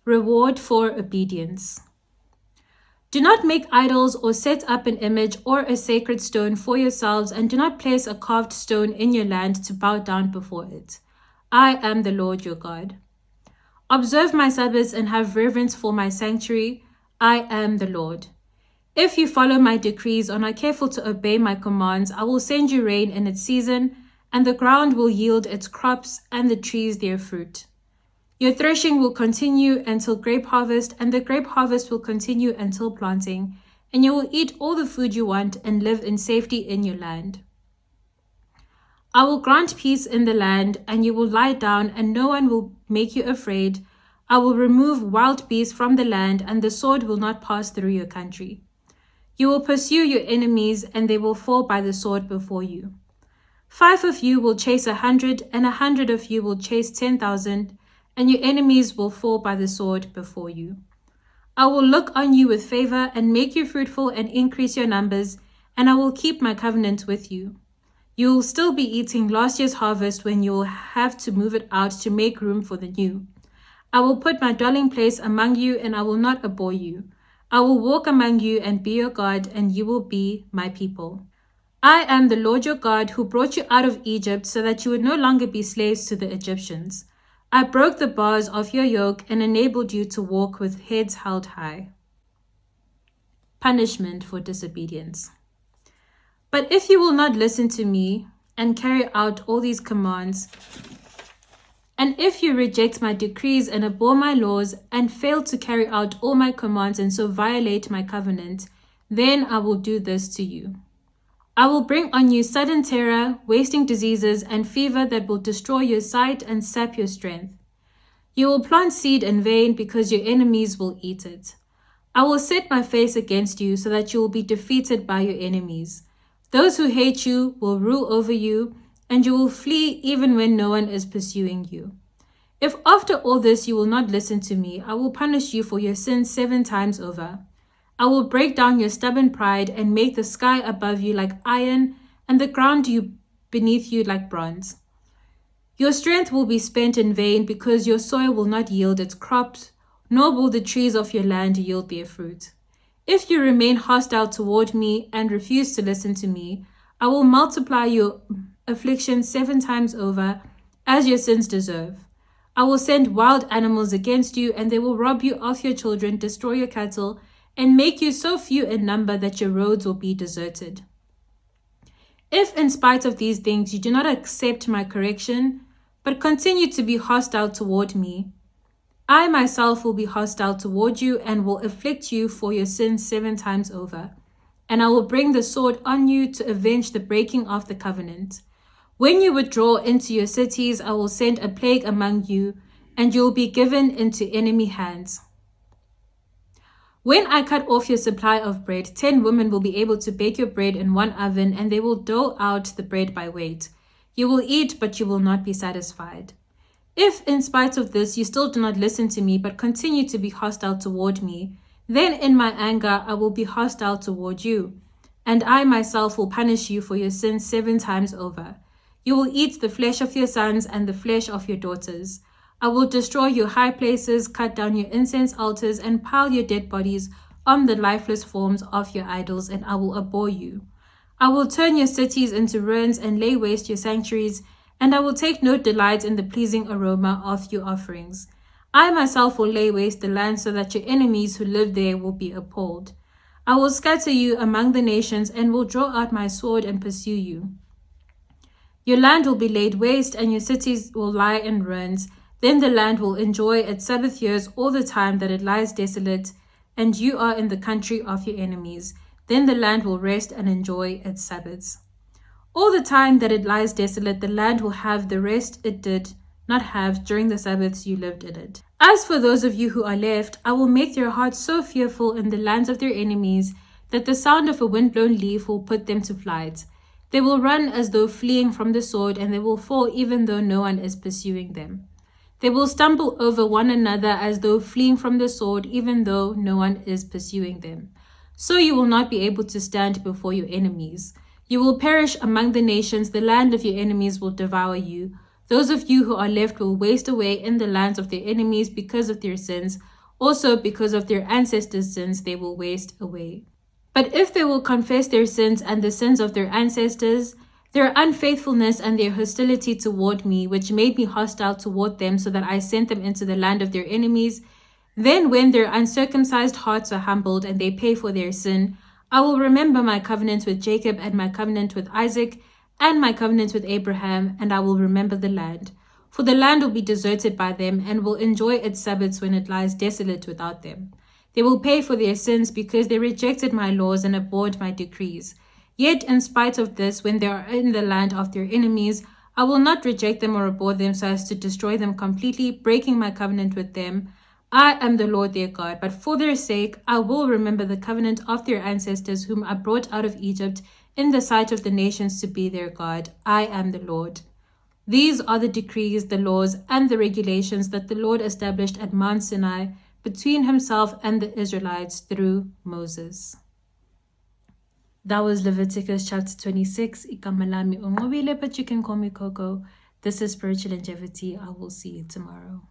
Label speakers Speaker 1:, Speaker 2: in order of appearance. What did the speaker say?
Speaker 1: Reward for obedience. Do not make idols or set up an image or a sacred stone for yourselves, and do not place a carved stone in your land to bow down before it. I am the Lord your God. Observe my Sabbaths and have reverence for my sanctuary. I am the Lord. If you follow my decrees and are careful to obey my commands, I will send you rain in its season, and the ground will yield its crops and the trees their fruit. Your threshing will continue until grape harvest, and the grape harvest will continue until planting, and you will eat all the food you want and live in safety in your land. I will grant peace in the land, and you will lie down, and no one will make you afraid. I will remove wild beasts from the land, and the sword will not pass through your country. You will pursue your enemies, and they will fall by the sword before you. 5 of you will chase 100, and 100 of you will chase 10,000, and your enemies will fall by the sword before you. I will look on you with favor and make you fruitful and increase your numbers, and I will keep my covenant with you. You will still be eating last year's harvest when you will have to move it out to make room for the new. I will put my dwelling place among you, and I will not abhor you. I will walk among you and be your God, and you will be my people. I am the Lord your God who brought you out of Egypt so that you would no longer be slaves to the Egyptians. I broke the bars of your yoke and enabled you to walk with heads held high. Punishment for disobedience. But if you will not listen to me and carry out all these commands, and if you reject my decrees and abhor my laws and fail to carry out all my commands and so violate my covenant, then I will do this to you. I will bring on you sudden terror, wasting diseases, and fever that will destroy your sight and sap your strength. You will plant seed in vain because your enemies will eat it. I will set my face against you so that you will be defeated by your enemies. Those who hate you will rule over you, and you will flee even when no one is pursuing you. If after all this you will not listen to me, I will punish you for your sins 7 times over. I will break down your stubborn pride and make the sky above you like iron and the ground beneath you like bronze. Your strength will be spent in vain because your soil will not yield its crops, nor will the trees of your land yield their fruit. If you remain hostile toward me and refuse to listen to me, I will multiply your affliction 7 times over, as your sins deserve. I will send wild animals against you, and they will rob you of your children, destroy your cattle, and make you so few in number that your roads will be deserted. If in spite of these things you do not accept my correction, but continue to be hostile toward me, I myself will be hostile toward you and will afflict you for your sins 7 times over, and I will bring the sword on you to avenge the breaking of the covenant. When you withdraw into your cities, I will send a plague among you, and you will be given into enemy hands. When I cut off your supply of bread, 10 women will be able to bake your bread in one oven, and they will dole out the bread by weight. You will eat, but you will not be satisfied. If, in spite of this, you still do not listen to me, but continue to be hostile toward me, then in my anger I will be hostile toward you, and I myself will punish you for your sins 7 times over. You will eat the flesh of your sons and the flesh of your daughters. I will destroy your high places, cut down your incense altars, and pile your dead bodies on the lifeless forms of your idols, and I will abhor you. I will turn your cities into ruins and lay waste your sanctuaries, and I will take no delight in the pleasing aroma of your offerings. I myself will lay waste the land so that your enemies who live there will be appalled. I will scatter you among the nations and will draw out my sword and pursue you. Your land will be laid waste and your cities will lie in ruins. Then the land will enjoy its Sabbath years all the time that it lies desolate, and you are in the country of your enemies. Then the land will rest and enjoy its Sabbaths. All the time that it lies desolate, the land will have the rest it did not have during the Sabbaths you lived in it. As for those of you who are left, I will make their hearts so fearful in the lands of their enemies that the sound of a wind-blown leaf will put them to flight. They will run as though fleeing from the sword, and they will fall even though no one is pursuing them. They will stumble over one another as though fleeing from the sword, even though no one is pursuing them. So you will not be able to stand before your enemies. You will perish among the nations. The land of your enemies will devour you. Those of you who are left will waste away in the lands of their enemies because of their sins, Also, because of their ancestors' sins, they will waste away. But if they will confess their sins and the sins of their ancestors, their unfaithfulness and their hostility toward me, which made me hostile toward them so that I sent them into the land of their enemies, then when their uncircumcised hearts are humbled and they pay for their sin, I will remember my covenant with Jacob and my covenant with Isaac and my covenant with Abraham, and I will remember the land. For the land will be deserted by them and will enjoy its Sabbaths when it lies desolate without them. They will pay for their sins because they rejected my laws and abhorred my decrees. Yet in spite of this, when they are in the land of their enemies, I will not reject them or abhor them so as to destroy them completely, breaking my covenant with them. I am the Lord their God, but for their sake I will remember the covenant of their ancestors whom I brought out of Egypt in the sight of the nations to be their God. I am the Lord. These are the decrees, the laws, and the regulations that the Lord established at Mount Sinai between himself and the Israelites through Moses. That was Leviticus chapter 26. Igama lami Onqobile, but you can call me Coco. This is Spiritual Longevity. I will see you tomorrow.